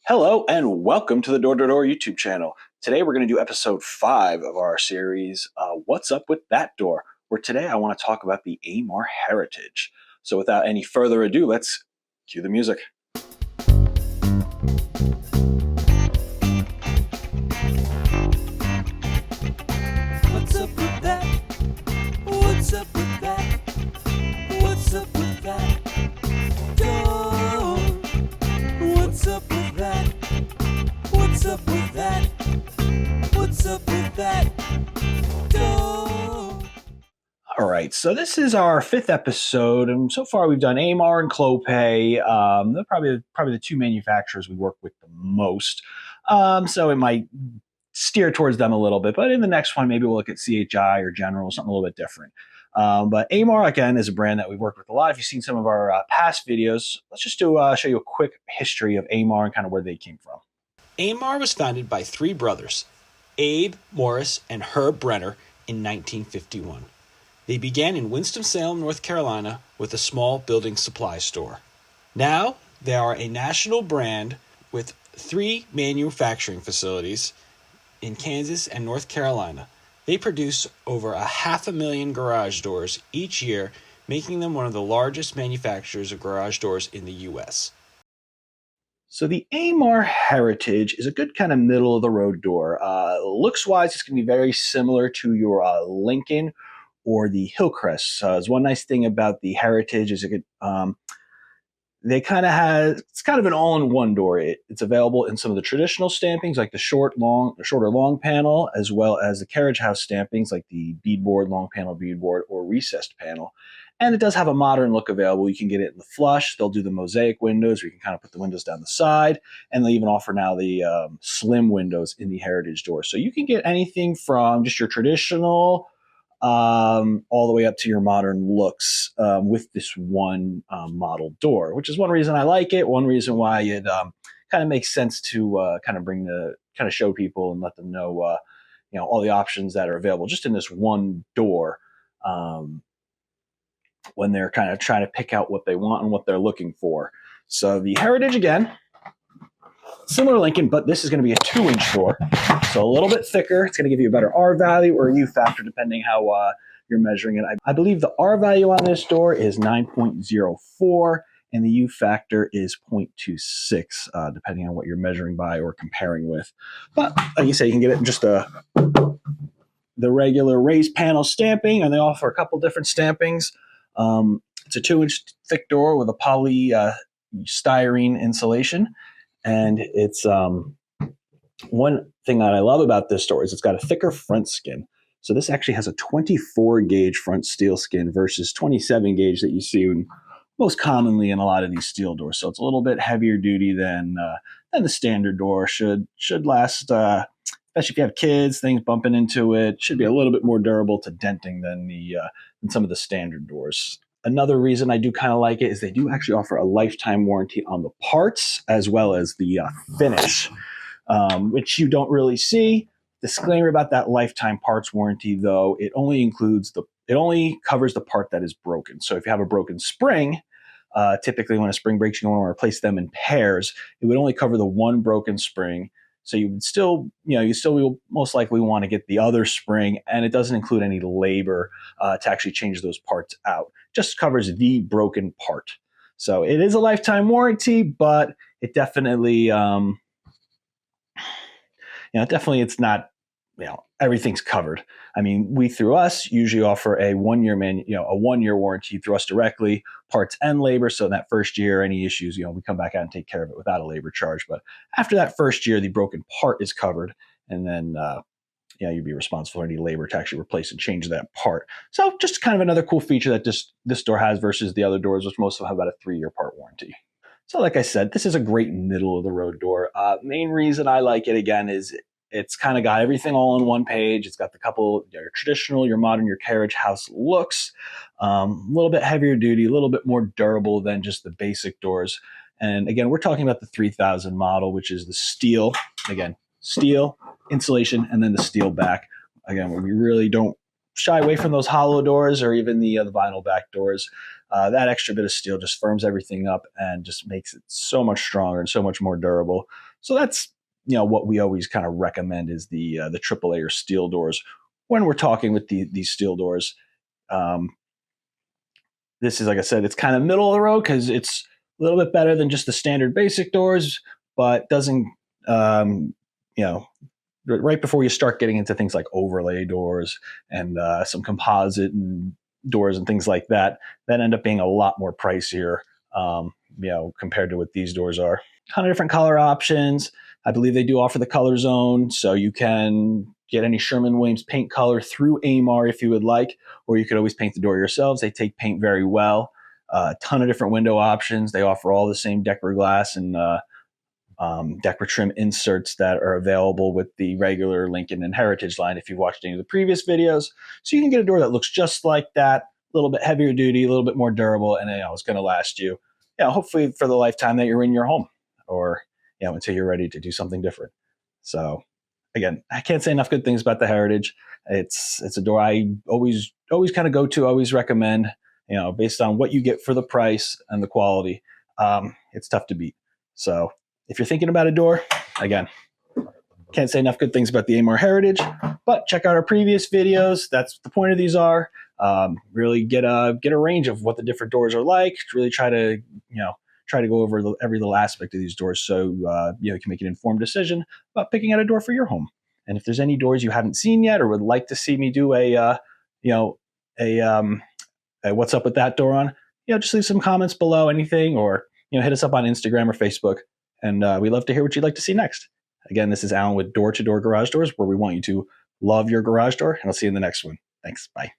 Hello and welcome to the Door to Door YouTube channel. Today we're going to do episode 5 of our series, What's Up With That Door? Where today I want to talk about the Amarr Heritage. So without any further ado, let's cue the music. What's up with that? What's up with that? What's up with that? Door. What's up with that? What's up with that? What's up with that? Door. All right, so this is our 5th episode, and so far we've done Amarr and Clopay. They're probably the two manufacturers we work with the most. So it might steer towards them a little bit, but in the next one, maybe we'll look at CHI or General, something a little bit different. But Amarr, again, is a brand that we've worked with a lot. If you've seen some of our past videos, let's just show you a quick history of Amarr and kind of where they came from. Amarr was founded by three brothers, Abe, Morris, and Herb Brenner, in 1951. They began in Winston-Salem, North Carolina, with a small building supply store. Now, they are a national brand with 3 manufacturing facilities in Kansas and North Carolina. They produce over 500,000 garage doors each year, making them one of the largest manufacturers of garage doors in the U.S. So the Amarr Heritage is a good kind of middle of the road door. Looks-wise, it's going to be very similar to your Lincoln or the Hillcrest. There's one nice thing about the Heritage is they kind of have, it's kind of an all-in-one door. It's available in some of the traditional stampings, like the shorter long panel, as well as the carriage house stampings, like the beadboard, long panel beadboard, or recessed panel. And it does have a modern look available. You can get it in the flush. They'll do the mosaic windows, where you can kind of put the windows down the side. And they'll even offer now the slim windows in the Heritage door. So you can get anything from just your traditional all the way up to your modern looks with this one model door, which is one reason I like it. One reason why it kind of makes sense to kind of show people and let them know, all the options that are available just in this one door when they're kind of trying to pick out what they want and what they're looking for. So the Heritage, again, similar to Lincoln, but this is going to be a 2-inch door, so a little bit thicker. It's going to give you a better R value or U factor, depending how you're measuring it. I believe the R value on this door is 9.04, and the U factor is 0.26, depending on what you're measuring by or comparing with. But like you say, you can get it in just the regular raised panel stamping, and they offer a couple different stampings. It's a 2-inch thick door with a polystyrene insulation. And it's one thing that I love about this door is it's got a thicker front skin. So this actually has a 24 gauge front steel skin versus 27 gauge that you see most commonly in a lot of these steel doors. So it's a little bit heavier duty than the standard door. Should last, especially if you have kids, things bumping into it. Should be a little bit more durable to denting than some of the standard doors. Another reason I do kind of like it is they do actually offer a lifetime warranty on the parts as well as the finish, which you don't really see. Disclaimer about that lifetime parts warranty, though, it only covers the part that is broken. So if you have a broken spring, typically when a spring breaks, you want to replace them in pairs. It would only cover the one broken spring. So you would still, you still will most likely want to get the other spring, and it doesn't include any labor to actually change those parts out. Just covers the broken part. So it is a lifetime warranty, but it definitely, definitely it's not, everything's covered. I mean, we through us usually offer a 1-year warranty through us directly, parts and labor. So in that first year, any issues, we come back out and take care of it without a labor charge. But after that first year, the broken part is covered, and then you'd be responsible for any labor to actually replace and change that part. So just kind of another cool feature that this door has versus the other doors, which most of them have about a 3-year part warranty. So like I said, this is a great middle of the road door. Main reason I like it, again, is it's kind of got everything all on one page. It's got the couple, your traditional, your modern, your carriage house looks, a little bit heavier duty, a little bit more durable than just the basic doors. And again, we're talking about the 3000 model, which is the steel, again, steel, insulation, and then the steel back. Again, we really don't shy away from those hollow doors or even the vinyl back doors. That extra bit of steel just firms everything up and just makes it so much stronger and so much more durable. So that's what we always kind of recommend is the AAA or steel doors when we're talking with these steel doors. This is, like I said, it's kind of middle of the road because it's a little bit better than just the standard basic doors, but doesn't, right before you start getting into things like overlay doors and some composite and doors and things like that end up being a lot more pricier, compared to what these doors are. A ton of different color options. I believe they do offer the color zone, so you can get any Sherwin-Williams paint color through Amarr if you would like, or you could always paint the door yourselves. They take paint very well. A ton of different window options. They offer all the same Decra glass and Decra trim inserts that are available with the regular Lincoln and Heritage line if you've watched any of the previous videos. So you can get a door that looks just like that, a little bit heavier duty, a little bit more durable, and it's going to last you, hopefully for the lifetime that you're in your home, or until you're ready to do something different. So again, I can't say enough good things about the Heritage. It's a door I always kind of go to, always recommend, based on what you get for the price and the quality. It's tough to beat. So if you're thinking about a door, again, can't say enough good things about the Amarr Heritage, but check out our previous videos. That's what the point of these are. Really get a range of what the different doors are like. Really try to go over every little aspect of these doors so you can make an informed decision about picking out a door for your home. And if there's any doors you haven't seen yet or would like to see me do a what's up with that door on, just leave some comments below, anything, or hit us up on Instagram or Facebook, and we'd love to hear what you'd like to see next. Again, this is Alan with Door to Door Garage Doors, where we want you to love your garage door, and I'll see you in the next one. Thanks. Bye.